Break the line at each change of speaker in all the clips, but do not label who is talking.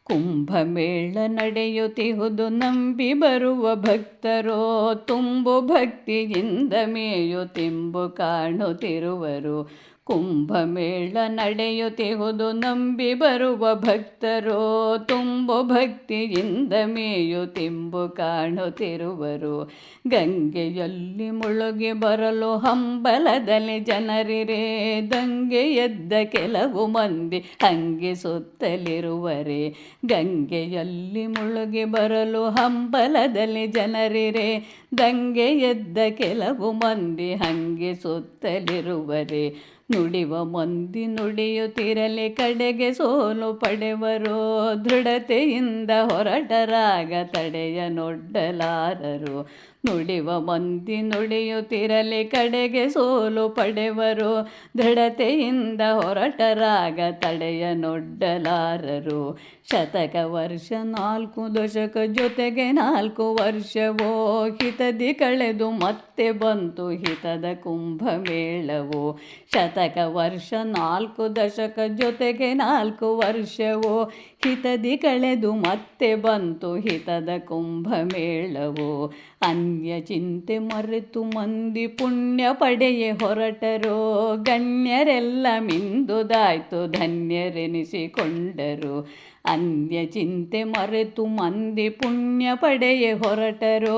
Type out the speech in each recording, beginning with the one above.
ಕುಂಭಮೇಳ ನಡೆಯುತ್ತಿಹುದು ನಂಬಿ ಬರುವ ಭಕ್ತರೋ ತುಂಬು ಭಕ್ತಿಯಿಂದ ಮೇಯುತ್ತೆಂಬು ಕಾಣುತ್ತಿರುವರು. ಕುಂಭಮೇಳ ನಡೆಯುತ್ತಿಹುದು ನಂಬಿ ಬರುವ ಭಕ್ತರೋ ತುಂಬು ಭಕ್ತಿಯಿಂದ ಮೇಯುತ್ತೆಂಬು ಕಾಣುತ್ತಿರುವರು. ಗಂಗೆಯಲ್ಲಿ ಮುಳುಗಿ ಬರಲು ಹಂಬಲದಲ್ಲಿ ಜನರಿರೇ ದಂಗೆ ಎದ್ದ ಕೆಲವು ಮಂದಿ ಹಂಗೆ ಸುತ್ತಲಿರುವರೆ. ಗಂಗೆಯಲ್ಲಿ ಮುಳುಗಿ ಬರಲು ಹಂಬಲದಲ್ಲಿ ಜನರಿರೇ ದಂಗೆ ಎದ್ದ ಕೆಲವು ಮಂದಿ ಹಂಗೆ ಸುತ್ತಲಿರುವರೆ. ನುಡಿವ ಮಂದಿ ನುಡಿಯುತ್ತಿರಲಿ ಕಡೆಗೆ ಸೋಲು ಪಡೆವರು. ದೃಢತೆಯಿಂದ ಹೊರಟರಾಗ ತಡೆಯನೊಡ್ಡಲಾರರು. ನುಡಿವ ಮಂದಿ ನುಡಿಯುತ್ತಿರಲಿ ಕಡೆಗೆ ಸೋಲು ಪಡೆವರು. ದೃಢತೆಯಿಂದ ಹೊರಟರಾಗ ತಡೆಯನೊಡ್ಡಲಾರರು. ಶತಕ ವರ್ಷ 4 ದಶಕ ಜೊತೆಗೆ 4 ವರ್ಷವೋ ಹಿತದಿ ಕಳೆದು ಮತ್ತೆ ಬಂತು ಹಿತದ ಕುಂಭಮೇಳವೋ. ಶತಕ ವರ್ಷ 4 ದಶಕ ಜೊತೆಗೆ 4 ವರ್ಷವೋ ಹಿತದಿ ಕಳೆದು ಮತ್ತೆ ಬಂತು ಹಿತದ ಕುಂಭಮೇಳವೋ. ಅನ್ಯ ಚಿಂತೆ ಮರೆತು ಮಂದಿ ಪುಣ್ಯ ಪಡೆಯೇ ಹೊರಟರೋ ಗಣ್ಯರೆಲ್ಲ ಮಿಂದುದಾಯ್ತು ಧನ್ಯರೆನಿಸಿಕೊಂಡರು. ಅನ್ಯ ಚಿಂತೆ ಮರೆತು ಮಂದಿ ಪುಣ್ಯ ಪಡೆಯೇ ಹೊರಟರೋ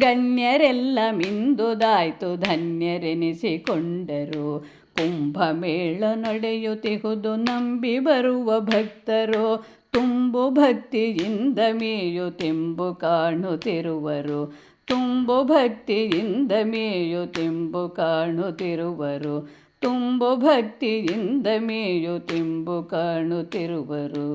ಗಣ್ಯರೆಲ್ಲ ಮಿಂದುದಾಯ್ತು ಧನ್ಯರೆನಿಸಿಕೊಂಡರು. ಕುಂಭಮೇಳ ನಡೆಯುತ್ತಿಹುದು ನಂಬಿ ಬರುವ ಭಕ್ತರೋ ತುಂಬು ಭಕ್ತಿಯಿಂದ ಮೇಯುತ್ತೆಂಬು ಕಾಣುತ್ತಿರುವರು. ತುಂಬು ಭಕ್ತಿಯಿಂದ ಮೇಯುತ್ತೆಂಬು ಕಾಣುತ್ತಿರುವರು. ತುಂಬು ಭಕ್ತಿಯಿಂದ ಮೇಯುತ್ತೆಂಬು ಕಾಣುತ್ತಿರುವರು.